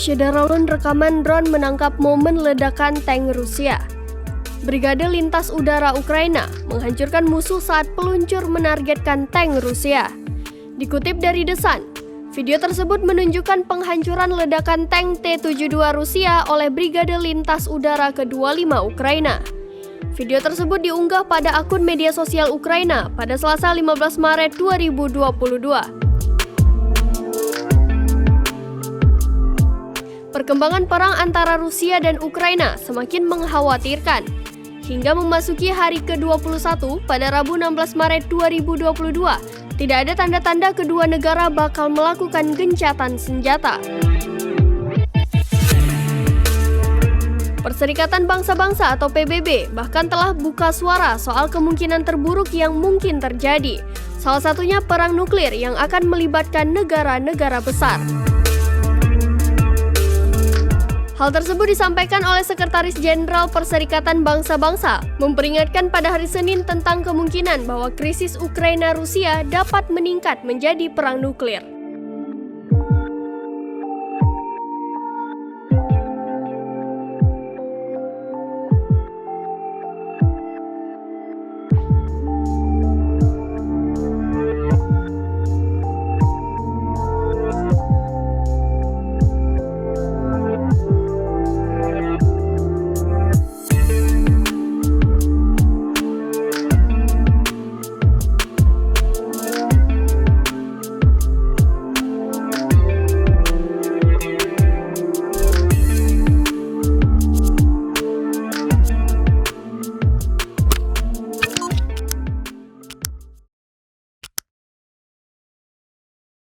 Syederalun rekaman drone menangkap momen ledakan tank Rusia. Brigade Lintas Udara Ukraina menghancurkan musuh saat peluncur menargetkan tank Rusia. Dikutip dari The Sun, video tersebut menunjukkan penghancuran ledakan tank T-72 Rusia oleh Brigade Lintas Udara ke-25 Ukraina. Video tersebut diunggah pada akun media sosial Ukraina pada Selasa 15 Maret 2022. Perkembangan perang antara Rusia dan Ukraina semakin mengkhawatirkan. Hingga memasuki hari ke-21 pada Rabu 16 Maret 2022, tidak ada tanda-tanda kedua negara bakal melakukan gencatan senjata. Perserikatan Bangsa-Bangsa atau PBB bahkan telah buka suara soal kemungkinan terburuk yang mungkin terjadi. Salah satunya perang nuklir yang akan melibatkan negara-negara besar. Hal tersebut disampaikan oleh Sekretaris Jenderal Perserikatan Bangsa-Bangsa, memperingatkan pada hari Senin tentang kemungkinan bahwa krisis Ukraina-Rusia dapat meningkat menjadi perang nuklir.